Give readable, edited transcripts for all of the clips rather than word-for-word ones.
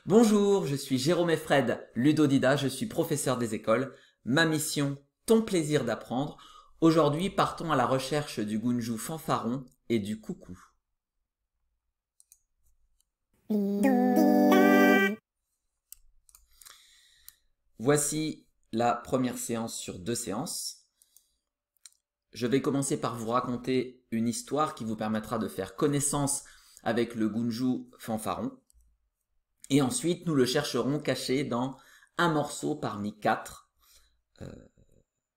Bonjour, je suis Jérôme Effred, ludodida, je suis professeur des écoles. Ma mission, ton plaisir d'apprendre. Aujourd'hui, partons à la recherche du gunju fanfaron et du coucou. Voici la première séance sur 2 séances. Je vais commencer par vous raconter une histoire qui vous permettra de faire connaissance avec le gunju fanfaron. Et ensuite, nous le chercherons caché dans un morceau parmi 4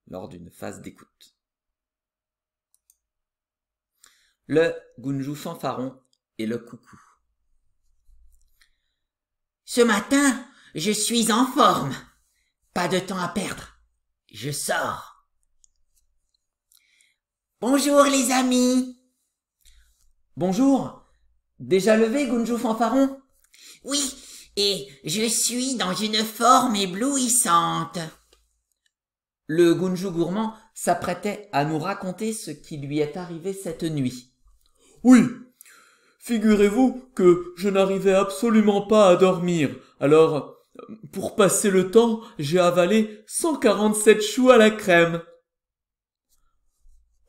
lors d'une phase d'écoute. Le gunju fanfaron et le coucou. Ce matin, je suis en forme. Pas de temps à perdre. Je sors. Bonjour les amis. Bonjour. Déjà levé, gunju fanfaron? Oui, et je suis dans une forme éblouissante. Le gunju gourmand s'apprêtait à nous raconter ce qui lui est arrivé cette nuit. Oui, figurez-vous que je n'arrivais absolument pas à dormir, alors, pour passer le temps, j'ai avalé 147 choux à la crème.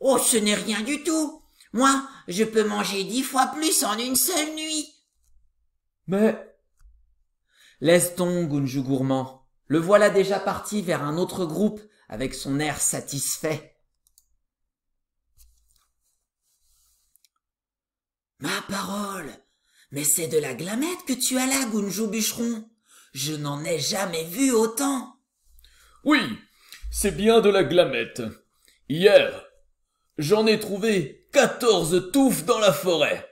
Oh, ce n'est rien du tout. Moi, je peux manger 10 fois plus en une seule nuit. Mais, Laisse donc, gunju gourmand. Le voilà déjà parti vers un autre groupe avec son air satisfait. Ma parole, mais c'est de la glamette que tu as là, Gunju bûcheron. Je n'en ai jamais vu autant. oui, c'est bien de la glamette. Hier, j'en ai trouvé 14 touffes dans la forêt.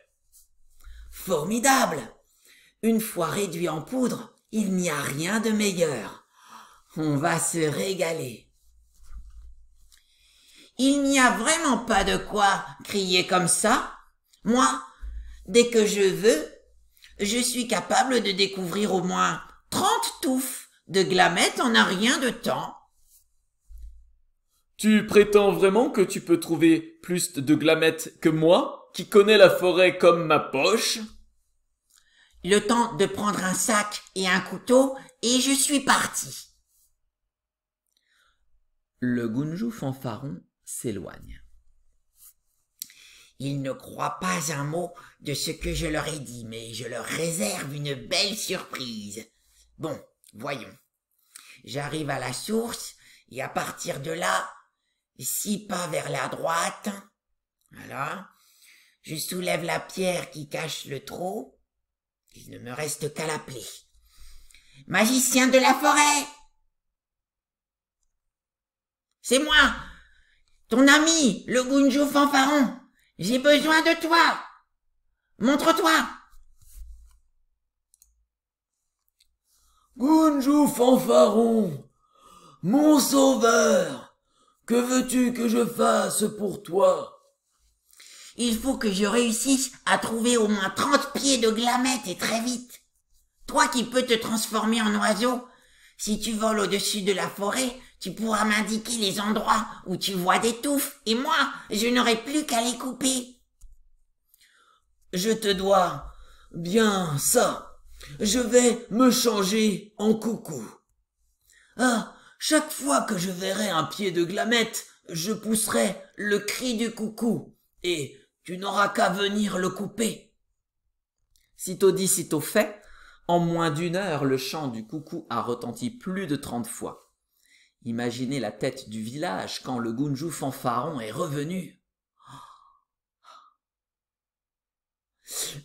Formidable. Une fois réduit en poudre, il n'y a rien de meilleur. On va se régaler. Il n'y a vraiment pas de quoi crier comme ça. Moi, dès que je veux, je suis capable de découvrir au moins 30 touffes de glamettes en un rien de temps. Tu prétends vraiment que tu peux trouver plus de glamettes que moi, qui connais la forêt comme ma poche? Le temps de prendre un sac et un couteau, et je suis parti. Le gunju fanfaron s'éloigne. Ils ne croient pas un mot de ce que je leur ai dit, mais je leur réserve une belle surprise. Bon, voyons. J'arrive à la source, et à partir de là, 6 pas vers la droite. Voilà. Je soulève la pierre qui cache le trou. Il ne me reste qu'à l'appeler. Magicien de la forêt! C'est moi, ton ami, le gunju fanfaron. J'ai besoin de toi. Montre-toi. Gunju fanfaron, mon sauveur, que veux-tu que je fasse pour toi? Il faut que je réussisse à trouver au moins 30 pieds de glamettes et très vite. Toi qui peux te transformer en oiseau, si tu voles au-dessus de la forêt, tu pourras m'indiquer les endroits où tu vois des touffes, et moi, je n'aurai plus qu'à les couper. Je te dois bien ça. Je vais me changer en coucou. Ah, chaque fois que je verrai un pied de glamette, je pousserai le cri du coucou, et tu n'auras qu'à venir le couper. Sitôt dit, sitôt fait, en moins d'1 heure, le chant du coucou a retenti plus de 30 fois. Imaginez la tête du village quand le gunju fanfaron est revenu.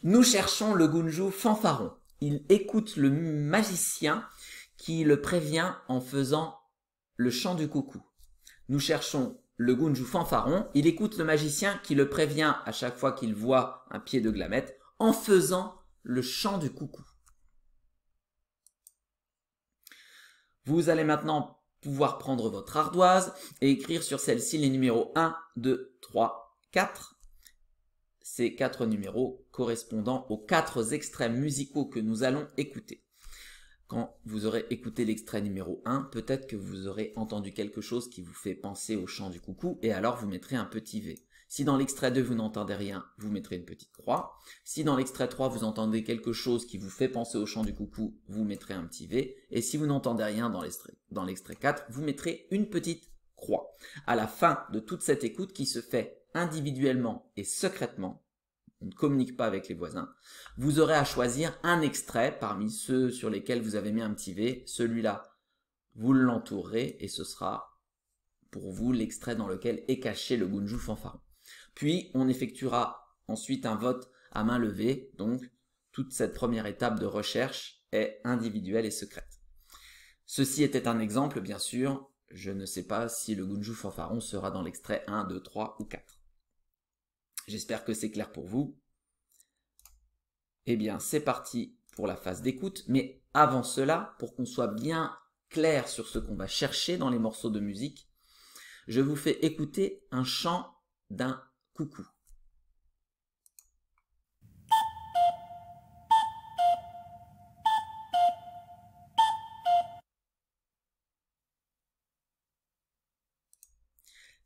Nous cherchons le gunju fanfaron. Il écoute le magicien qui le prévient en faisant le chant du coucou. Nous cherchons le gunju fanfaron. Il écoute le magicien qui le prévient à chaque fois qu'il voit un pied de glamette en faisant le chant du coucou. Vous allez maintenant pouvoir prendre votre ardoise et écrire sur celle-ci les numéros 1, 2, 3, 4. Ces 4 numéros correspondant aux 4 extraits musicaux que nous allons écouter. Quand vous aurez écouté l'extrait numéro 1, peut-être que vous aurez entendu quelque chose qui vous fait penser au chant du coucou et alors vous mettrez un petit V. Si dans l'extrait 2, vous n'entendez rien, vous mettrez une petite croix. Si dans l'extrait 3, vous entendez quelque chose qui vous fait penser au chant du coucou, vous mettrez un petit V. Et si vous n'entendez rien dans l'extrait 4, vous mettrez une petite croix. À la fin de toute cette écoute qui se fait individuellement et secrètement, on ne communique pas avec les voisins, vous aurez à choisir un extrait parmi ceux sur lesquels vous avez mis un petit V. Celui-là, vous l'entourerez et ce sera pour vous l'extrait dans lequel est caché le Gunju fanfaron. Puis, on effectuera ensuite un vote à main levée, donc toute cette première étape de recherche est individuelle et secrète. Ceci était un exemple, bien sûr, je ne sais pas si le Gunju fanfaron sera dans l'extrait 1, 2, 3 ou 4. J'espère que c'est clair pour vous. Eh bien, c'est parti pour la phase d'écoute, mais avant cela, pour qu'on soit bien clair sur ce qu'on va chercher dans les morceaux de musique, je vous fais écouter un chant d'un coucou.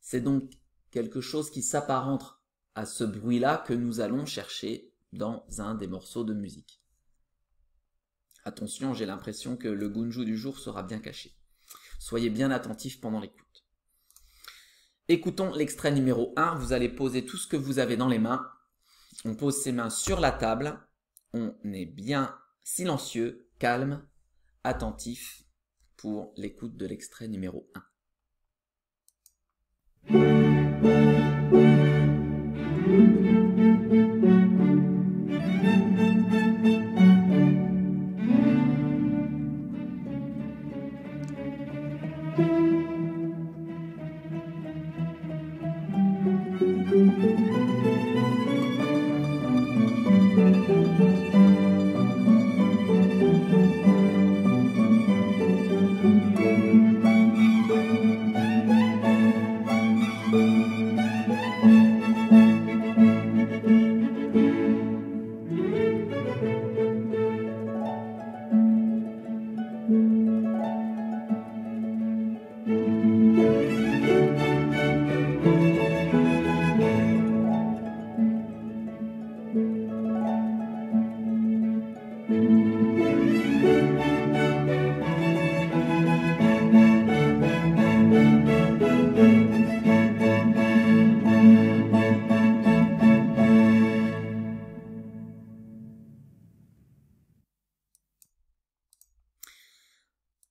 C'est donc quelque chose qui s'apparente à ce bruit-là que nous allons chercher dans un des morceaux de musique. Attention, j'ai l'impression que le Gunju du jour sera bien caché. Soyez bien attentifs pendant l'écoute. Écoutons l'extrait numéro 1, vous allez poser tout ce que vous avez dans les mains. On pose ses mains sur la table, on est bien silencieux, calme, attentif pour l'écoute de l'extrait numéro 1.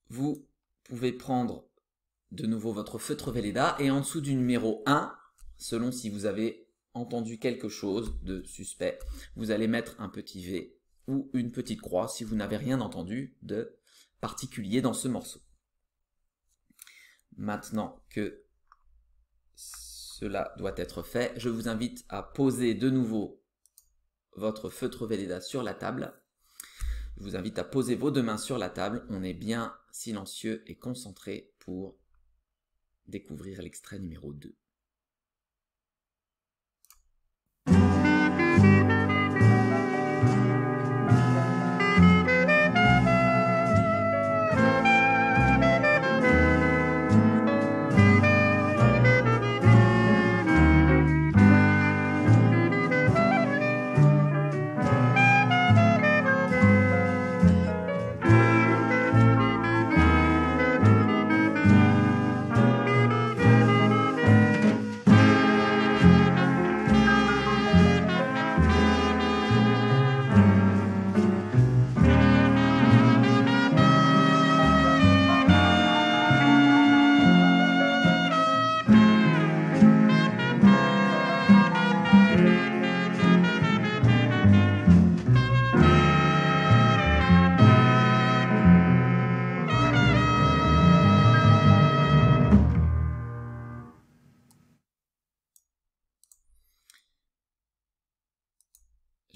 Vous pouvez prendre de nouveau votre feutre Velleda et en dessous du numéro 1, selon si vous avez entendu quelque chose de suspect, vous allez mettre un petit V ou une petite croix si vous n'avez rien entendu de particulier dans ce morceau. Maintenant que cela doit être fait, je vous invite à poser de nouveau votre feutre Velleda sur la table. Je vous invite à poser vos deux mains sur la table. On est bien silencieux et concentré pour découvrir l'extrait numéro 2.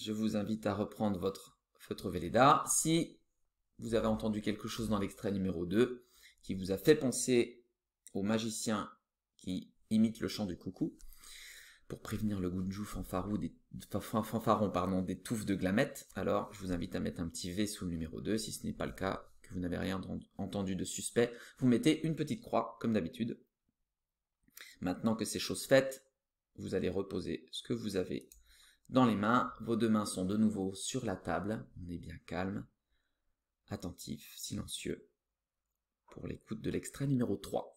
Je vous invite à reprendre votre feutre Velleda. Si vous avez entendu quelque chose dans l'extrait numéro 2 qui vous a fait penser au magicien qui imite le chant du coucou, pour prévenir le Gunju fanfaron des touffes de glamettes, alors je vous invite à mettre un petit V sous le numéro 2. Si ce n'est pas le cas, que vous n'avez rien entendu de suspect, vous mettez une petite croix comme d'habitude. Maintenant que c'est chose faite, vous allez reposer ce que vous avez dans les mains. Vos deux mains sont de nouveau sur la table. On est bien calme, attentif, silencieux pour l'écoute de l'extrait numéro 3.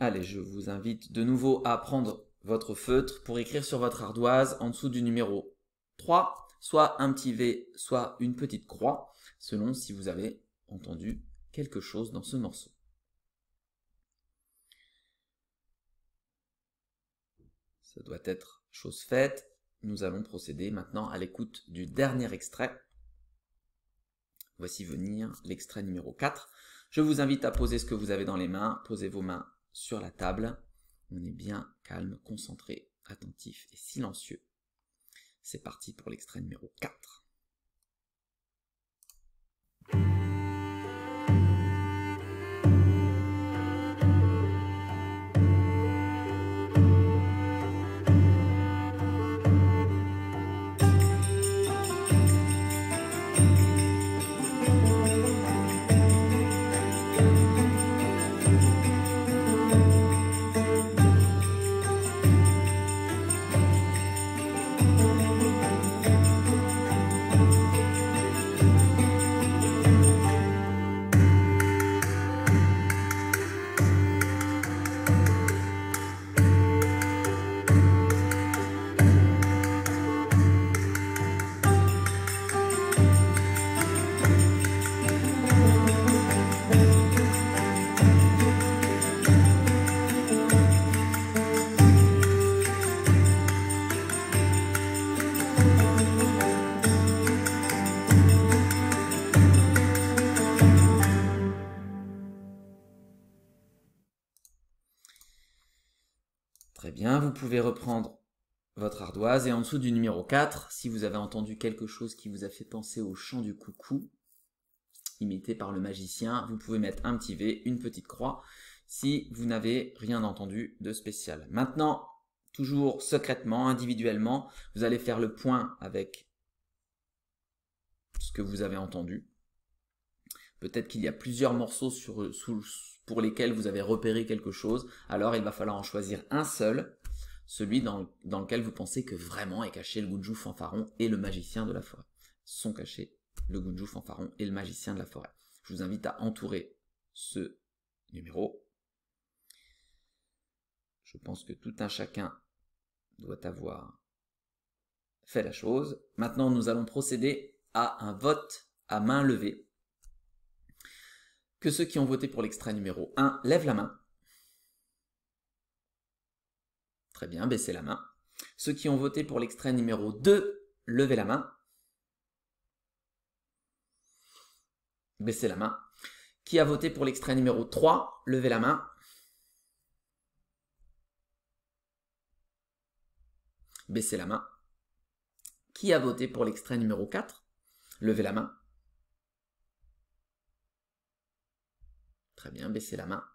Allez, je vous invite de nouveau à prendre votre feutre pour écrire sur votre ardoise en dessous du numéro 3, soit un petit V, soit une petite croix, selon si vous avez entendu quelque chose dans ce morceau. Ça doit être chose faite. Nous allons procéder maintenant à l'écoute du dernier extrait. Voici venir l'extrait numéro 4. Je vous invite à poser ce que vous avez dans les mains. Posez vos mains sur la table. On est bien calme, concentré, attentif et silencieux. C'est parti pour l'extrait numéro 4. Très bien, vous pouvez reprendre votre ardoise et en dessous du numéro 4, si vous avez entendu quelque chose qui vous a fait penser au chant du coucou, imité par le magicien, vous pouvez mettre un petit V, une petite croix, si vous n'avez rien entendu de spécial. Maintenant, toujours secrètement, individuellement, vous allez faire le point avec ce que vous avez entendu. Peut-être qu'il y a plusieurs morceaux pour lesquels vous avez repéré quelque chose, alors il va falloir en choisir un seul, celui dans lequel vous pensez que vraiment est caché le Gunju fanfaron et le magicien de la forêt. Sont cachés le Gunju fanfaron et le magicien de la forêt. Je vous invite à entourer ce numéro. Je pense que tout un chacun doit avoir fait la chose. Maintenant, nous allons procéder à un vote à main levée. Que ceux qui ont voté pour l'extrait numéro 1 lèvent la main. Très bien, baissez la main. Ceux qui ont voté pour l'extrait numéro 2, levez la main. Baissez la main. Qui a voté pour l'extrait numéro 3, levez la main. Baissez la main. Qui a voté pour l'extrait numéro 4, levez la main. Très bien, baissez la main.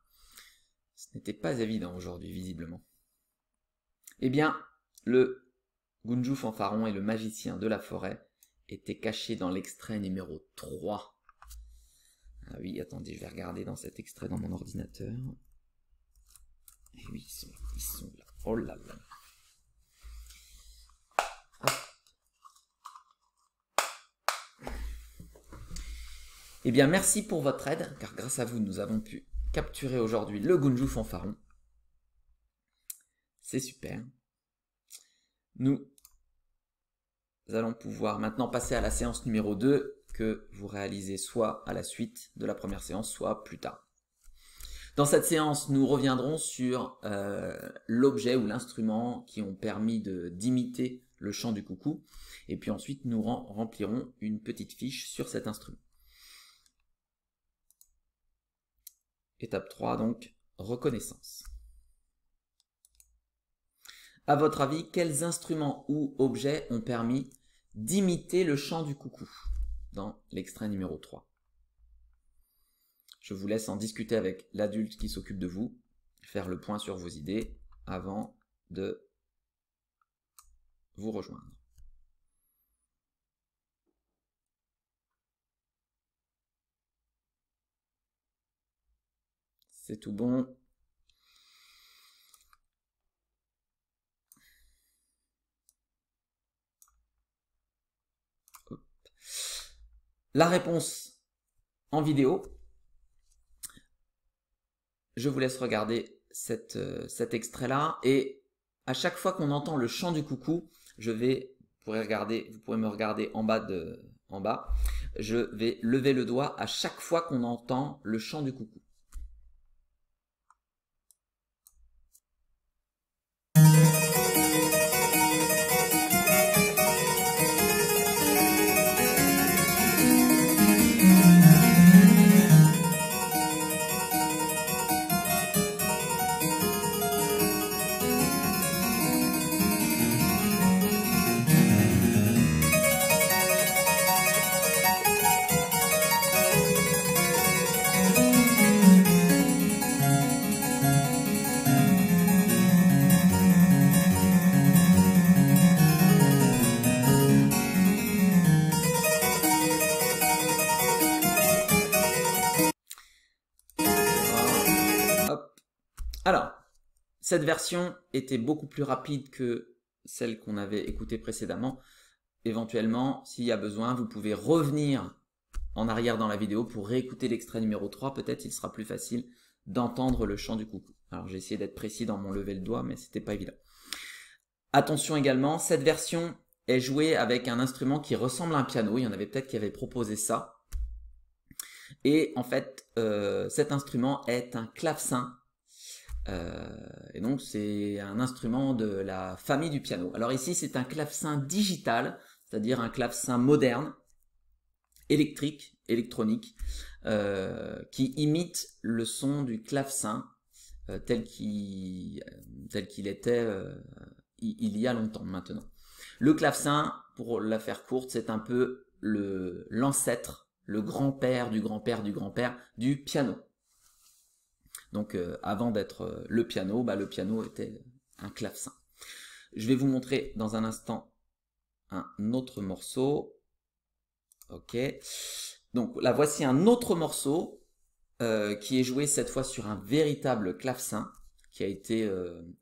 Ce n'était pas évident aujourd'hui, visiblement. Eh bien, le Gunju fanfaron et le magicien de la forêt étaient cachés dans l'extrait numéro 3. Ah oui, attendez, je vais regarder dans cet extrait dans mon ordinateur. Et oui, ils sont là. Oh là là. Hop. Eh bien, merci pour votre aide, car grâce à vous, nous avons pu capturer aujourd'hui le Gunju fanfaron. C'est super. Nous allons pouvoir maintenant passer à la séance numéro 2 que vous réalisez soit à la suite de la première séance, soit plus tard. Dans cette séance, nous reviendrons sur l'objet ou l'instrument qui ont permis d'imiter le chant du coucou. Et puis ensuite, nous remplirons une petite fiche sur cet instrument. Étape 3, donc, reconnaissance. À votre avis, quels instruments ou objets ont permis d'imiter le chant du coucou dans l'extrait numéro 3? Je vous laisse en discuter avec l'adulte qui s'occupe de vous, faire le point sur vos idées avant de vous rejoindre. C'est tout bon. Hop. La réponse en vidéo. Je vous laisse regarder cet extrait-là. Et à chaque fois qu'on entend le chant du coucou, vous pourrez me regarder en bas. Je vais lever le doigt à chaque fois qu'on entend le chant du coucou. Alors, cette version était beaucoup plus rapide que celle qu'on avait écoutée précédemment. Éventuellement, s'il y a besoin, vous pouvez revenir en arrière dans la vidéo pour réécouter l'extrait numéro 3. Peut-être il sera plus facile d'entendre le chant du coucou. Alors, j'ai essayé d'être précis dans mon lever le doigt, mais c'était pas évident. Attention également, cette version est jouée avec un instrument qui ressemble à un piano. Il y en avait peut-être qui avaient proposé ça. Et en fait, cet instrument est un clavecin. Et donc c'est un instrument de la famille du piano. Alors ici c'est un clavecin digital, c'est-à-dire un clavecin moderne, électronique, qui imite le son du clavecin tel qu'il était il y a longtemps maintenant. Le clavecin, pour la faire courte, c'est un peu l'ancêtre, le grand-père du grand-père du grand-père du piano. Donc avant d'être le piano était un clavecin. Je vais vous montrer dans un instant un autre morceau. Ok. Donc là voici un autre morceau qui est joué cette fois sur un véritable clavecin qui a été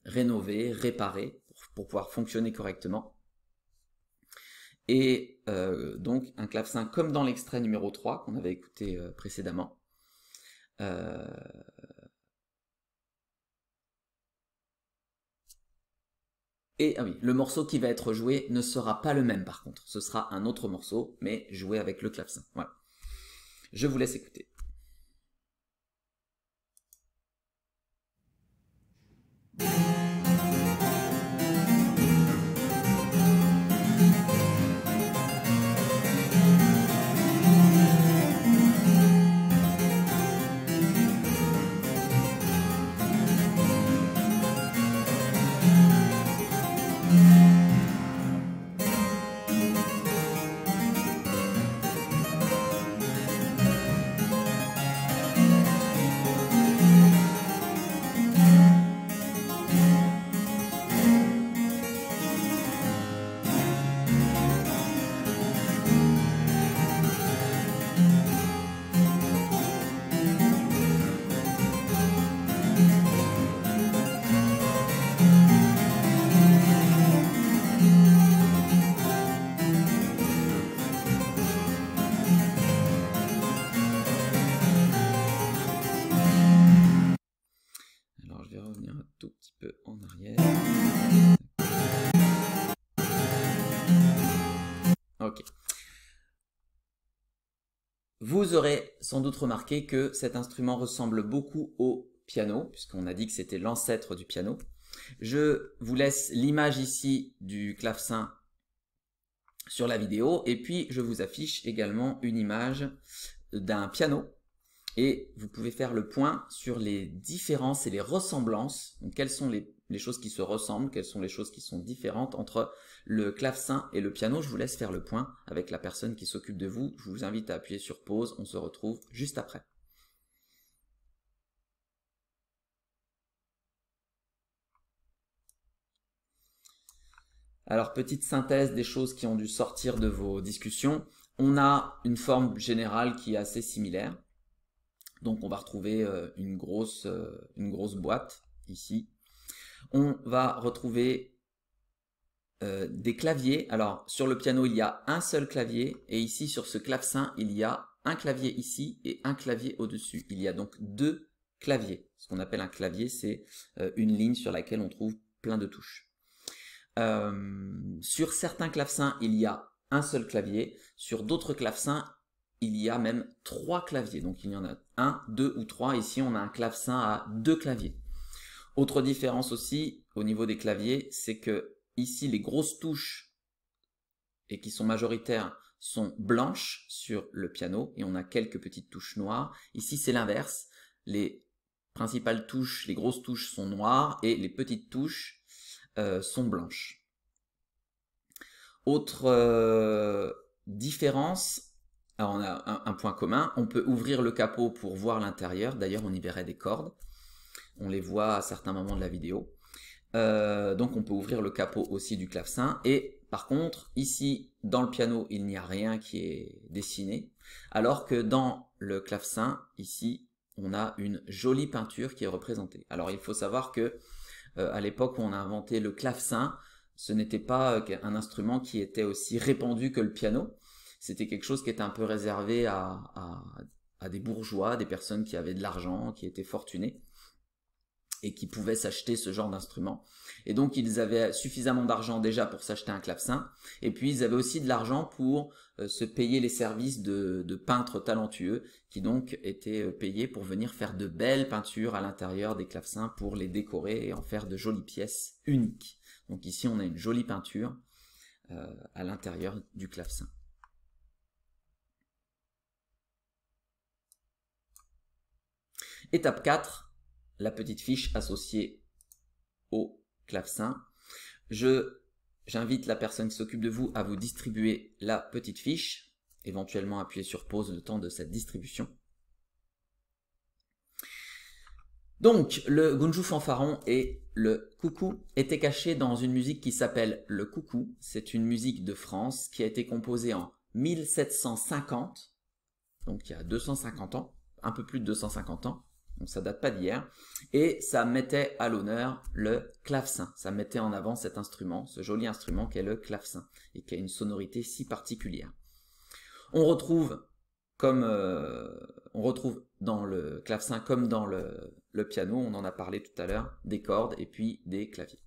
rénové, réparé pour pouvoir fonctionner correctement. Et donc un clavecin comme dans l'extrait numéro 3 qu'on avait écouté précédemment. Et ah oui, le morceau qui va être joué ne sera pas le même par contre. Ce sera un autre morceau, mais joué avec le clavecin. Voilà. Je vous laisse écouter. tout petit peu en arrière. Ok. Vous aurez sans doute remarqué que cet instrument ressemble beaucoup au piano, puisqu'on a dit que c'était l'ancêtre du piano. Je vous laisse l'image ici du clavecin sur la vidéo, et puis je vous affiche également une image d'un piano. Et vous pouvez faire le point sur les différences et les ressemblances. Donc, quelles sont les choses qui se ressemblent, quelles sont les choses qui sont différentes entre le clavecin et le piano. Je vous laisse faire le point avec la personne qui s'occupe de vous. Je vous invite à appuyer sur pause. On se retrouve juste après. Alors, petite synthèse des choses qui ont dû sortir de vos discussions. On a une forme générale qui est assez similaire. Donc on va retrouver une grosse boîte ici. On va retrouver des claviers. Alors sur le piano il y a un seul clavier et ici sur ce clavecin il y a un clavier ici et un clavier au-dessus. Il y a donc deux claviers. Ce qu'on appelle un clavier, c'est une ligne sur laquelle on trouve plein de touches. Sur certains clavecins il y a un seul clavier. Sur d'autres clavecins il y a même 3 claviers, donc il y en a 1, 2 ou 3. Ici, on a un clavecin à 2 claviers. Autre différence aussi au niveau des claviers, c'est que ici, les grosses touches, et qui sont majoritaires, sont blanches sur le piano, et on a quelques petites touches noires. Ici, c'est l'inverse. Les principales touches, les grosses touches sont noires, et les petites touches sont blanches. Autre différence, alors on a un point commun, on peut ouvrir le capot pour voir l'intérieur, d'ailleurs on y verrait des cordes, on les voit à certains moments de la vidéo. Donc on peut ouvrir le capot aussi du clavecin, et par contre ici dans le piano il n'y a rien qui est dessiné, alors que dans le clavecin ici on a une jolie peinture qui est représentée. Alors il faut savoir que à l'époque où on a inventé le clavecin, ce n'était pas un instrument qui était aussi répandu que le piano. C'était quelque chose qui était un peu réservé à des bourgeois, des personnes qui avaient de l'argent, qui étaient fortunés et qui pouvaient s'acheter ce genre d'instrument. Et donc ils avaient suffisamment d'argent déjà pour s'acheter un clavecin, et puis ils avaient aussi de l'argent pour se payer les services de peintres talentueux, qui donc étaient payés pour venir faire de belles peintures à l'intérieur des clavecins pour les décorer et en faire de jolies pièces uniques. Donc ici on a une jolie peinture à l'intérieur du clavecin. Étape 4, la petite fiche associée au clavecin. J'invite la personne qui s'occupe de vous à vous distribuer la petite fiche, éventuellement appuyer sur pause le temps de cette distribution. Donc, le Gunju fanfaron et le coucou étaient cachés dans une musique qui s'appelle le coucou. C'est une musique de France qui a été composée en 1750, donc il y a 250 ans, un peu plus de 250 ans. Donc ça date pas d'hier, et ça mettait à l'honneur le clavecin. Ça mettait en avant cet instrument, ce joli instrument qu'est le clavecin, et qui a une sonorité si particulière. On retrouve dans le clavecin comme dans le piano, on en a parlé tout à l'heure, des cordes et puis des claviers.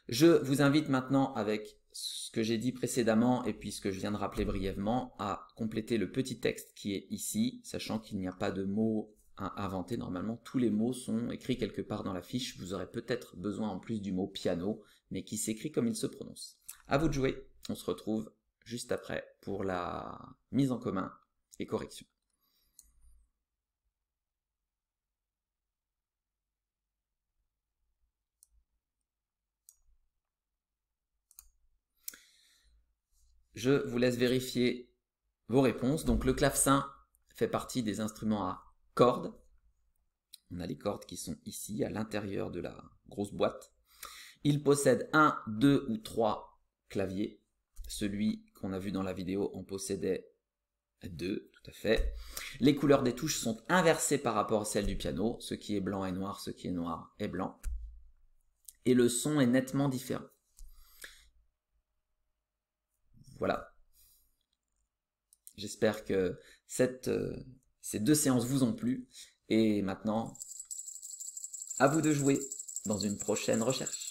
Je vous invite maintenant, avec ce que j'ai dit précédemment et puis ce que je viens de rappeler brièvement, à compléter le petit texte qui est ici, sachant qu'il n'y a pas de mots inventé. Normalement, tous les mots sont écrits quelque part dans la fiche. Vous aurez peut-être besoin en plus du mot piano, mais qui s'écrit comme il se prononce. À vous de jouer. On se retrouve juste après pour la mise en commun et correction. Je vous laisse vérifier vos réponses. Donc le clavecin fait partie des instruments à cordes. On a les cordes qui sont ici, à l'intérieur de la grosse boîte. Il possède 1, 2 ou 3 claviers. Celui qu'on a vu dans la vidéo en possédait 2, tout à fait. Les couleurs des touches sont inversées par rapport à celles du piano. Ce qui est blanc est noir, ce qui est noir est blanc. Et le son est nettement différent. Voilà. J'espère que ces 2 séances vous ont plu. Et maintenant, à vous de jouer. dans une prochaine recherche.